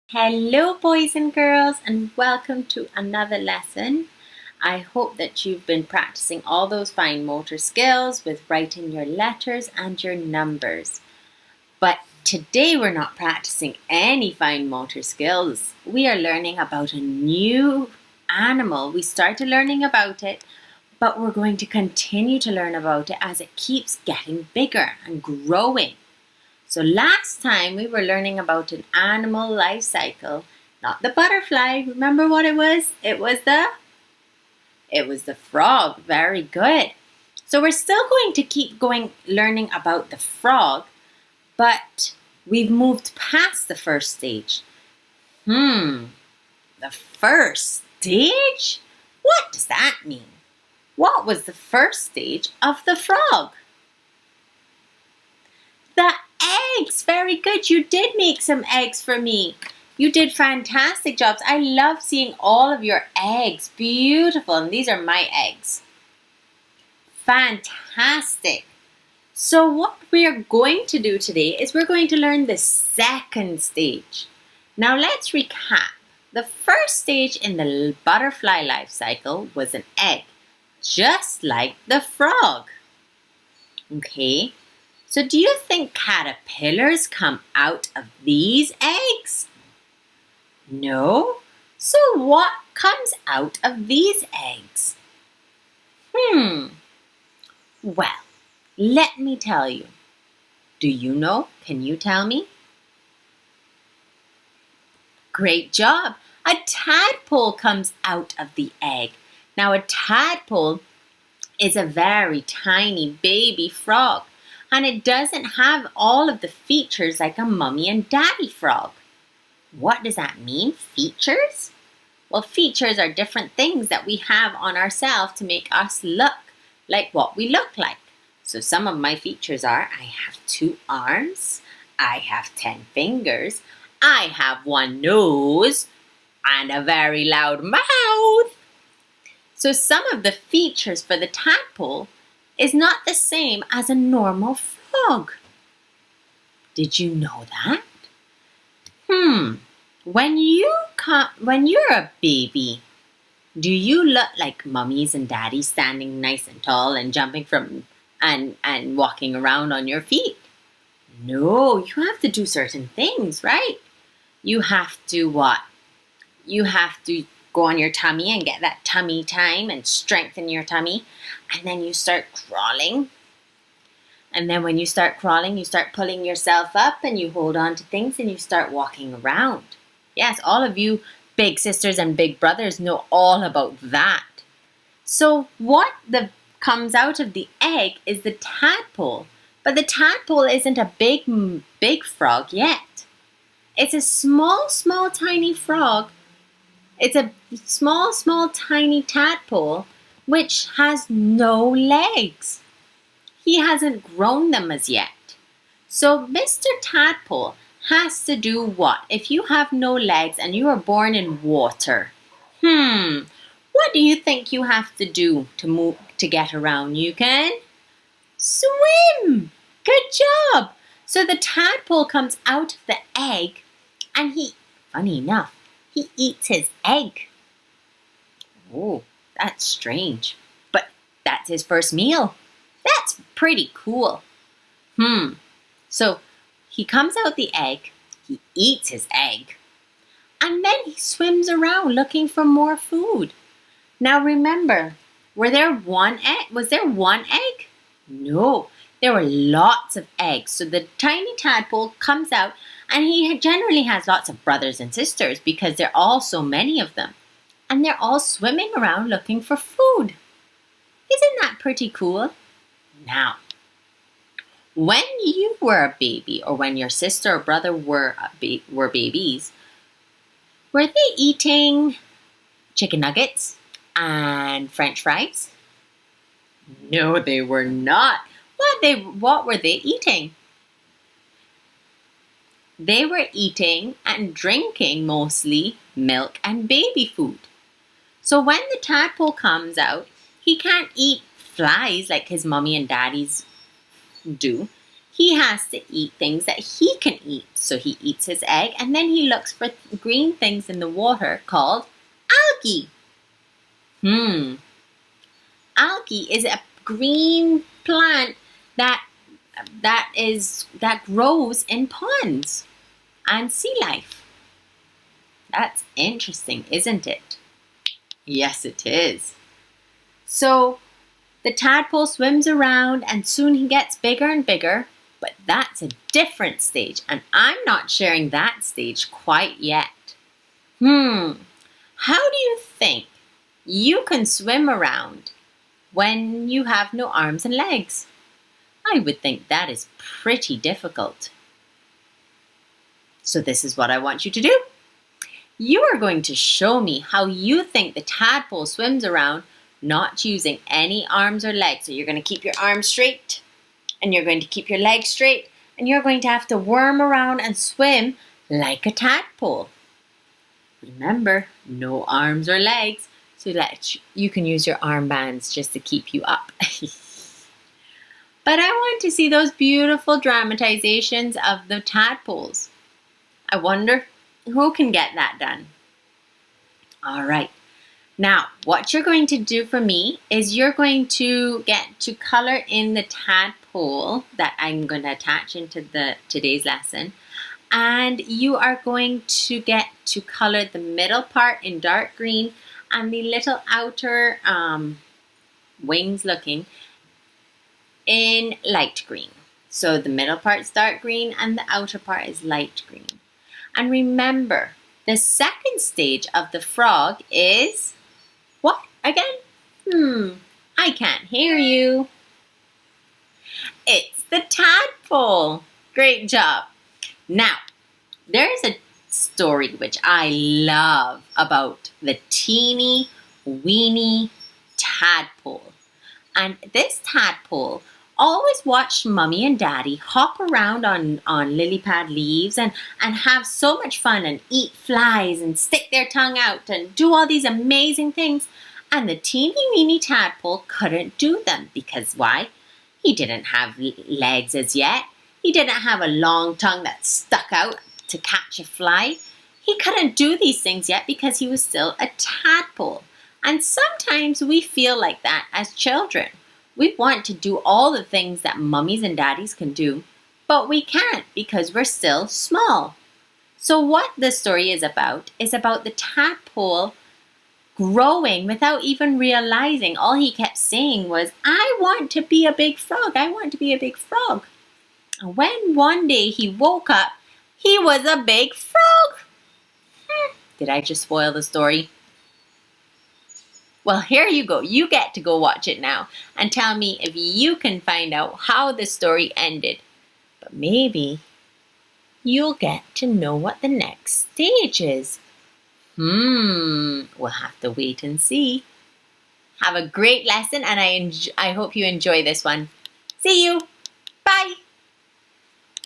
Hello, boys and girls, and welcome to another lesson. I hope that you've been practicing all those fine motor skills with writing your letters and your numbers. But today we're not practicing any fine motor skills. We are learning about a new animal. We started learning about it, but we're going to continue to learn about it as it keeps getting bigger and growing. So last time we were learning about an animal life cycle, not the butterfly. Remember what it was? It was the frog. Very good. So we're still going to keep learning about the frog, but we've moved past the first stage. The first stage? What does that mean? What was the first stage of the frog? The eggs. Very good. You did make some eggs for me. You did fantastic jobs. I love seeing all of your eggs. Beautiful. And these are my eggs. Fantastic. So what we are going to do today is we're going to learn the second stage. Now let's recap. The first stage in the butterfly life cycle was an egg, just like the frog. Okay. So do you think caterpillars come out of these eggs? No. So what comes out of these eggs? Well, let me tell you. Do you know? Can you tell me? Great job. A tadpole comes out of the egg. Now a tadpole is a very tiny baby frog. And it doesn't have all of the features like a mummy and daddy frog. What does that mean, features? Well, features are different things that we have on ourselves to make us look like what we look like. So some of my features are, I have 2 arms, I have 10 fingers, I have 1 nose, and a very loud mouth. So some of the features for the tadpole is not the same as a normal frog. Did you know that? When you're a baby, do you look like mummies and daddies standing nice and tall and jumping from and walking around on your feet? No, you have to do certain things, right? You have to what? You have to go on your tummy and get that tummy time and strengthen your tummy. And then you start crawling. And then when you start crawling, you start pulling yourself up and you hold on to things and you start walking around. Yes, all of you big sisters and big brothers know all about that. So what comes out of the egg is the tadpole. But the tadpole isn't a big frog yet. It's a small, tiny frog. It's a small, tiny tadpole which has no legs. He hasn't grown them as yet. So Mr. Tadpole has to do what? If you have no legs and you are born in water, what do you think you have to do to get around? You can swim. Good job. So the tadpole comes out of the egg and funny enough, he eats his egg. Oh, that's strange. But that's his first meal. That's pretty cool. So he comes out the egg, he eats his egg, and then he swims around looking for more food. Now remember, was there one egg? No, there were lots of eggs. So the tiny tadpole comes out and he generally has lots of brothers and sisters because there are all so many of them. And they're all swimming around looking for food. Isn't that pretty cool? Now, when you were a baby or when your sister or brother were babies, were they eating chicken nuggets and French fries? No, they were not. What were they eating? They were eating and drinking mostly milk and baby food. So when the tadpole comes out, he can't eat flies like his mommy and daddies do. He has to eat things that he can eat. So he eats his egg and then he looks for green things in the water called algae. Algae is a green plant that grows in ponds and sea life. That's interesting, isn't it? Yes, it is. So the tadpole swims around and soon he gets bigger and bigger, but that's a different stage and I'm not sharing that stage quite yet. How do you think you can swim around when you have no arms and legs? I would think that is pretty difficult. So this is what I want you to do. You are going to show me how you think the tadpole swims around not using any arms or legs. So you're going to keep your arms straight and you're going to keep your legs straight and you're going to have to worm around and swim like a tadpole. Remember, no arms or legs so that you can use your armbands just to keep you up. But I want to see those beautiful dramatizations of the tadpoles. I wonder who can get that done. All right. Now, what you're going to do for me is you're going to get to color in the tadpole that I'm going to attach into today's lesson. And you are going to get to color the middle part in dark green and the little outer wings looking in light green. So the middle part's dark green and the outer part is light green. And remember, the second stage of the frog is what again? I can't hear you. It's the tadpole. Great job. Now, there's a story which I love about the teeny weeny tadpole. And this tadpole always watched Mummy and Daddy hop around on lily pad leaves and have so much fun and eat flies and stick their tongue out and do all these amazing things. And the teeny weeny tadpole couldn't do them because why? He didn't have legs as yet. He didn't have a long tongue that stuck out to catch a fly. He couldn't do these things yet because he was still a tadpole. And sometimes we feel like that as children. We want to do all the things that mummies and daddies can do, but we can't because we're still small. So what this story is about the tadpole growing without even realizing. All he kept saying was, I want to be a big frog. I want to be a big frog. And when one day he woke up, he was a big frog. Did I just spoil the story? Well, here you go. You get to go watch it now and tell me if you can find out how the story ended. But maybe you'll get to know what the next stage is. We'll have to wait and see. Have a great lesson and I hope you enjoy this one. See you. Bye.